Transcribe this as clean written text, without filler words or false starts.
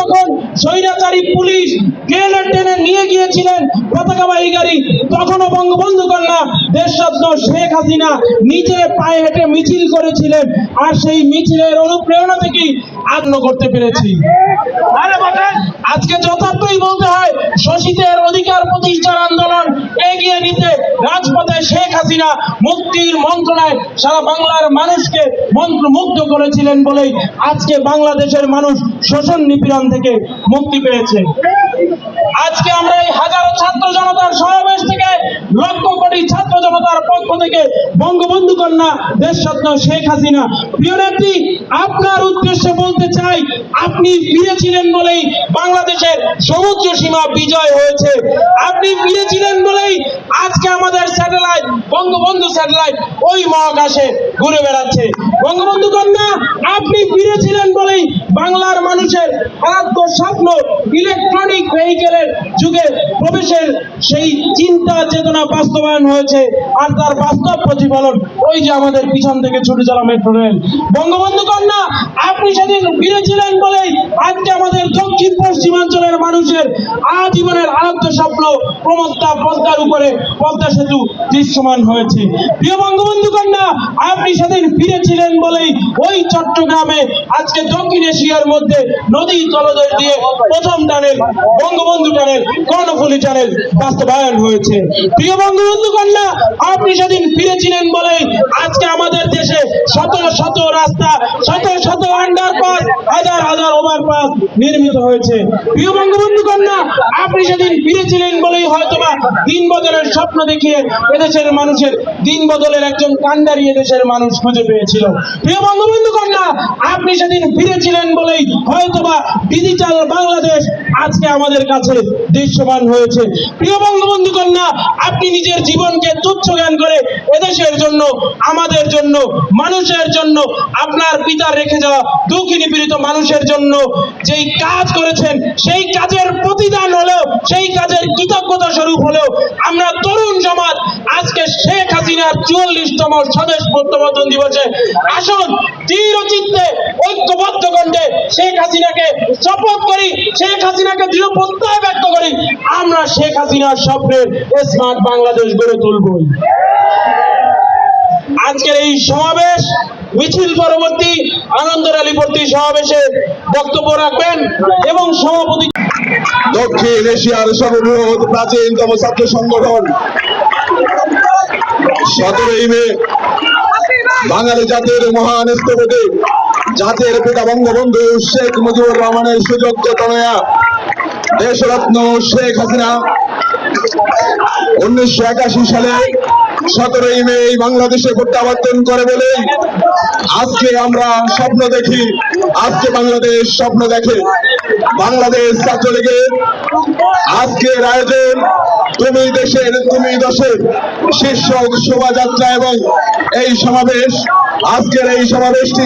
যখন স্বৈরাচারী পুলিশ ট্রেনে টেনে নিয়ে গিয়েছিলেন পতাকাবাহী গাড়ি, তখনও বঙ্গবন্ধু কন্যা দেশরত্ন শেখ হাসিনা নিজে পায়ে হেঁটে মিছিল করেছিলেন, আর সেই মিছিলের অনুপ্রেরণা থেকেই আগ্ন করতে পেরেছি। আজকে যথার্থই বলতে হয়, শোষিতের অধিকার প্রতিষ্ঠার আন্দোলন এগিয়ে নিতে রাজপথে শেখ হাসিনা মুক্তির মন্ত্রণায় সারা বাংলার মানুষকে মন্ত্রমুগ্ধ করেছিলেন বলেই আজকে বাংলাদেশের মানুষ শোষণ নিপীড়ন থেকে মুক্তি পেয়েছে। আজকে আমরা এই হাজারো ছাত্র জনতার সমাবেশ থেকে, লক্ষ কোটি ছাত্র জনতার পক্ষ থেকে বঙ্গবন্ধু কন্যা দেশরত্ন শেখ হাসিনা প্রিয় নেত্রী, আপনার উদ্দেশ্যে বলতে চাই, আপনি ফিরেছিলেন বলেই বাংলাদেশের সমুদ্র সীমা বিজয় হয়েছে। আপনি ফিরেছিলেন বলেই আজকে আমাদের স্যাটেলাইট, বঙ্গবন্ধু স্যাটেলাইট ওই মহাকাশে ঘুরে বেড়াচ্ছে। বঙ্গবন্ধু কন্যা, আপনি ফিরেছিলেন বলেই বাংলার মানুষের আরাধ্য স্বপ্ন ইলেকট্রনিক ভেহিকেলের যুগে প্রবেশের সেই চিন্তা চেতনা বাস্তবায়ন হয়েছে, আর তার বাস্তব প্রতিফলন ওই যে আমাদের পিছন থেকে ছুটে চলা মেট্রো রেল। বঙ্গবন্ধু কন্যা, আপনি সেদিন ফিরেছিলেন বলেই আজকে আমাদের দক্ষিণ পশ্চিমাঞ্চলের মানুষের আজীবনের আরাধ্য স্বপ্ন পদ্মার উপরে পদ্মা সেতু দৃশ্যমান হয়েছে। প্রিয় বঙ্গবন্ধু কন্যা, আপনি সেদিন ফিরেছিলেন বলেই ওই চট্টগ্রামে আজকে দক্ষিণ এশিয়ার মধ্যে নদী তলদেশ দিয়ে প্রথম tunnel, Bangabandhu tunnel, Karnaphuli tunnel বাস্তবায়ন হয়েছে। প্রিয় বঙ্গবন্ধু কন্যা, আপনি সেদিন ফিরেছিলেন বলেই আজকে আমাদের দেশে শত শত রাস্তা, শত শত আন্ডারপাস, হাজার হাজার ওভারপাস নির্মিত হয়েছে। প্রিয় বঙ্গবন্ধু কন্যা, আপনি সেদিন ফিরেছিলেন বলেই হয়তোবা দিন বদলের স্বপ্ন দেখিয়ে এদেশের মানুষের দিন বদলের একজন কান্ডারি এদেশের মানুষ খুঁজে পেয়েছিল। প্রিয় বঙ্গবন্ধু কন্যা, আপনি সেদিন ফিরেছিলেন বলেই হয়তোবা ডিজিটাল বাংলাদেশ আজকে আমাদের কাছে দৃশ্যমান হয়েছে। প্রিয় বঙ্গবন্ধু কন্যা, আপনি নিজের জীবনকে তুচ্ছ জ্ঞান করে এদেশের জন্য, আমাদের জন্য, মানুষের জন্য, আপনার পিতার রেখে যাওয়া দুঃখী নিপীড়িত মানুষের জন্য যেই কাজ করেছেন, সেই কাজের প্রতিদান হলেও, সেই কাজের কৃতজ্ঞতা স্বরূপ হলেও আমরা তরুণ সমাজ আজকে শেখ হাসিনার 44তম স্বদেশ প্রত্যাবর্তন দিবসে আসুন চিরচিত্তে ঐক্যবদ্ধ কণ্ঠে শেখ হাসিনাকে শপথ করি, শেখ হাসিনাকে দৃঢ় প্রত্যয় ব্যক্ত করি, আমরা শেখ হাসিনার স্বপ্নের স্মার্ট বাংলাদেশ গড়ে তুলবই। আজকের এই সমাবেশ মিছিল পরবর্তী আনন্দ র্যালি ভর্তি সমাবেশে বক্তব্য রাখবেন এবং সভাপতি দক্ষিণ এশিয়ার সর্ববৃহৎ প্রাচীনতম ছাত্র সংগঠন 17ই মে বাঙালি জাতির মহান স্থপতি, জাতির পিতা বঙ্গবন্ধু শেখ মুজিবুর রহমানের সুযোগ্য তনয়া দেশরত্ন শেখ হাসিনা 1981 সালে 17ই মে বাংলাদেশে প্রত্যাবর্তন করে বলেই আজকে আমরা স্বপ্ন দেখি, আজকে বাংলাদেশ স্বপ্ন দেখে। বাংলাদেশ ছাত্রলীগের আজকের আয়োজন তুমি দেশের তুমি দশের শীর্ষক শোভাযাত্রা এবং এই সমাবেশ, আজকের এই সমাবেশটি